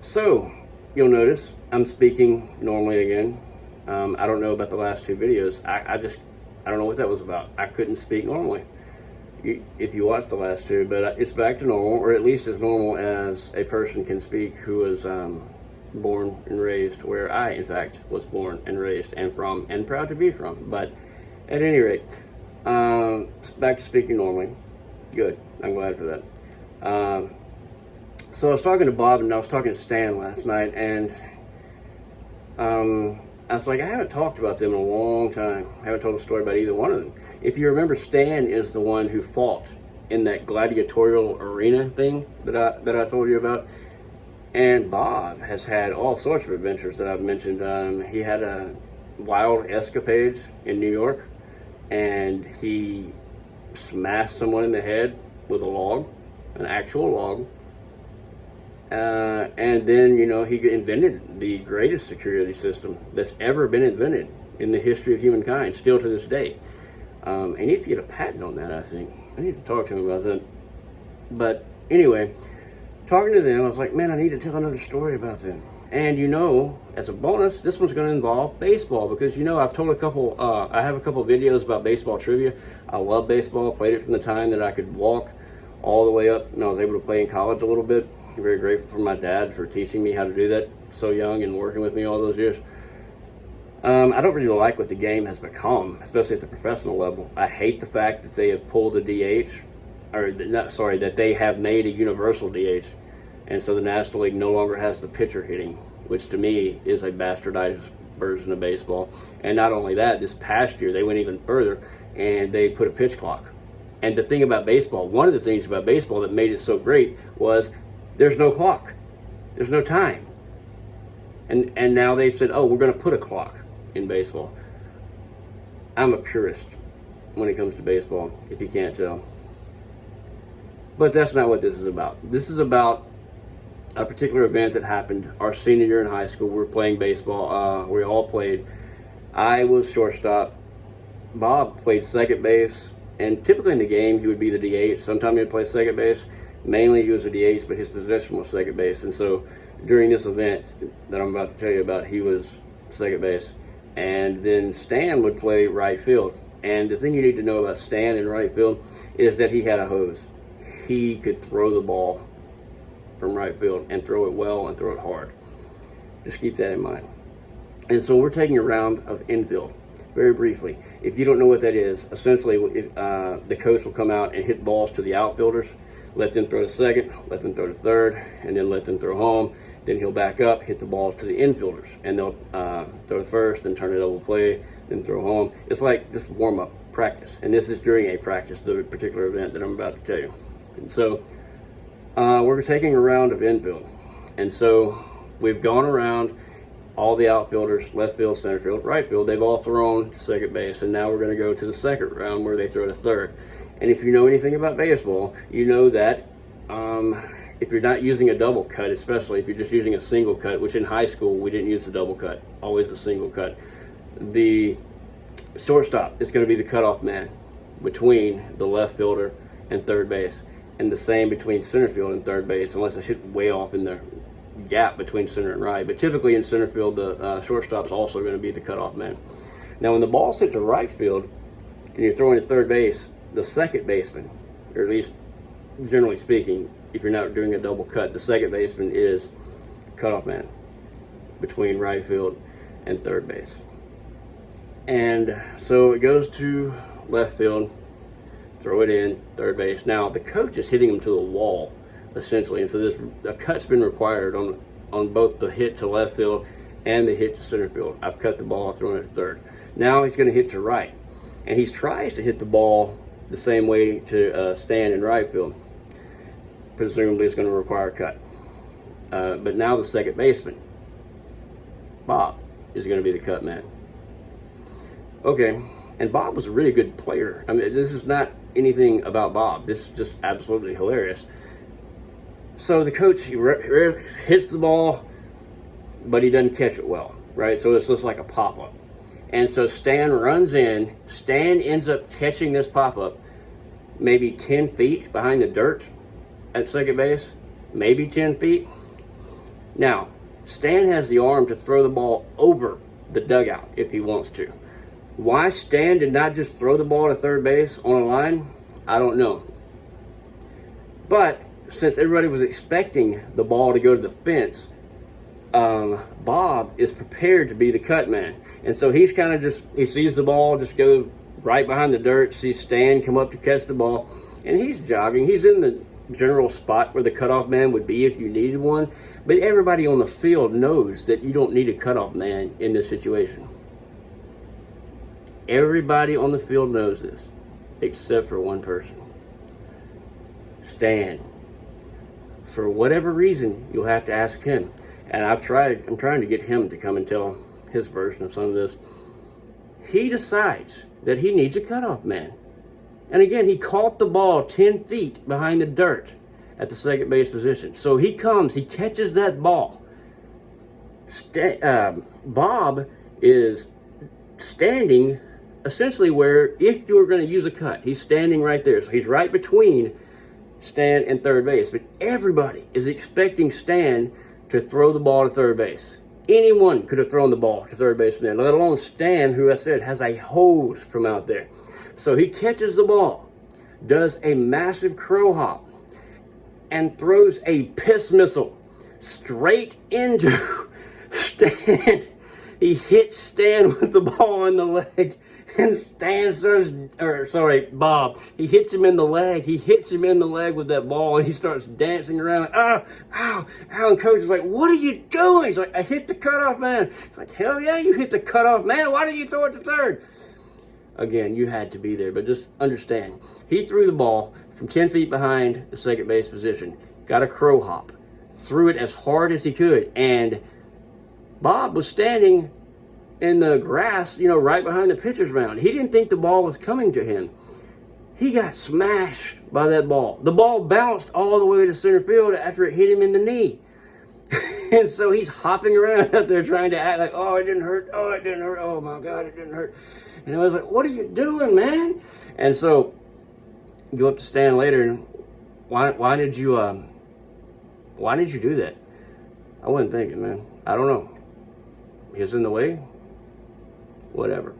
So, you'll notice I'm speaking normally again. I don't know about the last two videos. I don't know what that was about. I couldn't speak normally. If you watched the last two, but it's back to normal, or at least as normal as a person can speak who was born and raised where I, in fact, was born and raised and from, and proud to be from. But at any rate, back to speaking normally. Good. I'm glad for that. So I was talking to Bob and I was talking to Stan last night, and I was like, I haven't talked about them in a long time. I haven't told a story about either one of them. If you remember, Stan is the one who fought in that gladiatorial arena thing that I told you about. And Bob has had all sorts of adventures that I've mentioned. He had a wild escapade in New York, and he smashed someone in the head with a log, an actual log. And then, he invented the greatest security system that's ever been invented in the history of humankind, still to this day. He needs to get a patent on that, I think. I need to talk to him about that. But anyway, talking to them, I was like, man, I need to tell another story about them. And as a bonus, this one's going to involve baseball, because I've told I have a couple videos about baseball trivia. I love baseball. Played it from the time that I could walk all the way up, and I was able to play in college a little bit. I'm very grateful for my dad for teaching me how to do that so young and working with me all those years. I don't really like what the game has become, especially at the professional level. I hate the fact that they have pulled the DH, that they have made a universal DH. And so the National League no longer has the pitcher hitting, which to me is a bastardized version of baseball. And not only that, this past year they went even further and they put a pitch clock. And the thing about baseball, one of the things about baseball that made it so great was there's no clock. There's no time. And now they've said, oh, we're going to put a clock in baseball. I'm a purist when it comes to baseball, if you can't tell. But that's not what this is about. This is about a particular event that happened our senior year in high school. We were playing baseball. We all played. I was shortstop. Bob played second base. And typically in the game, he would be the DH. Sometimes he'd play second base. Mainly he was a DH, but his position was second base. And so during this event that I'm about to tell you about, he was second base. And then Stan would play right field. And the thing you need to know about Stan in right field is that he had a hose. He could throw the ball from right field and throw it well and throw it hard. Just keep that in mind. And so we're taking a round of infield. Very briefly, if you don't know what that is, essentially the coach will come out and hit balls to the outfielders, let them throw to second, let them throw to third, and then let them throw home. Then he'll back up, hit the balls to the infielders, and they'll throw to first, then turn it over play, then throw home. It's like just warm-up practice, and this is during a practice, the particular event that I'm about to tell you. And so we're taking a round of infield, and so we've gone around all the outfielders, left field, center field, right field. They've all thrown to second base, and now we're going to go to the second round where they throw to third. And if you know anything about baseball, you know that if you're not using a double cut, especially if you're just using a single cut, which in high school we didn't use the double cut, always a single cut, the shortstop is going to be the cutoff man between the left fielder and third base, and the same between center field and third base, unless it's hit way off in the gap between center and right. But typically in center field, the shortstop's also going to be the cutoff man. Now, when the ball's hit to right field and you're throwing to third base, the second baseman, or at least generally speaking, if you're not doing a double cut, the second baseman is cutoff man between right field and third base. And so it goes to left field, throw it in, third base. Now, the coach is hitting him to the wall, essentially, and so a cut's been required on both the hit to left field and the hit to center field. I've cut the ball, thrown it to third. Now he's going to hit to right, and he tries to hit the ball the same way to Stan in right field. Presumably it's going to require a cut. But now the second baseman, Bob, is going to be the cut man. Okay, and Bob was a really good player. I mean, this is not anything about Bob. This is just absolutely hilarious. So the coach hits the ball, but he doesn't catch it well, right? So it's just like a pop-up. And so Stan runs in. Stan ends up catching this pop-up maybe 10 feet behind the dirt at second base, maybe 10 feet. Now, Stan has the arm to throw the ball over the dugout if he wants to. Why Stan did not just throw the ball to third base on a line, I don't know. But since everybody was expecting the ball to go to the fence, Bob is prepared to be the cut man. And so he's kind of just, he sees the ball just go right behind the dirt, sees Stan come up to catch the ball, and he's jogging. He's in the general spot where the cutoff man would be if you needed one. But everybody on the field knows that you don't need a cutoff man in this situation. Everybody on the field knows this, except for one person. Stan. For whatever reason, you'll have to ask him. And I'm trying to get him to come and tell his version of some of this. He decides that he needs a cutoff man. And again, he caught the ball 10 feet behind the dirt at the second base position. So he comes, he catches that ball. Bob is standing essentially where, if you were going to use a cut, he's standing right there. So he's right between Stan and third base. But everybody is expecting Stan to throw the ball to third base. Anyone could have thrown the ball to third base from there, let alone Stan, who I said has a hose from out there. So he catches the ball, does a massive crow hop, and throws a piss missile straight into Stan. He hits Stan with the ball in the leg, and Bob, he hits him in the leg. He hits him in the leg with that ball, and he starts dancing around. Like, ow, ow. And coach is like, what are you doing? He's like, I hit the cutoff man. He's like, hell yeah, you hit the cutoff man. Why did you throw it to third? Again, you had to be there, but just understand. He threw the ball from 10 feet behind the second base position, got a crow hop, threw it as hard as he could, and Bob was standing in the grass, right behind the pitcher's mound. He didn't think the ball was coming to him. He got smashed by that ball. The ball bounced all the way to center field after it hit him in the knee. And so he's hopping around out there trying to act like, oh, it didn't hurt. Oh, it didn't hurt. Oh, my God, it didn't hurt. And I was like, what are you doing, man? And so you go up to Stan later, and why did you do that? I wasn't thinking, man. I don't know. He was in the way. Whatever.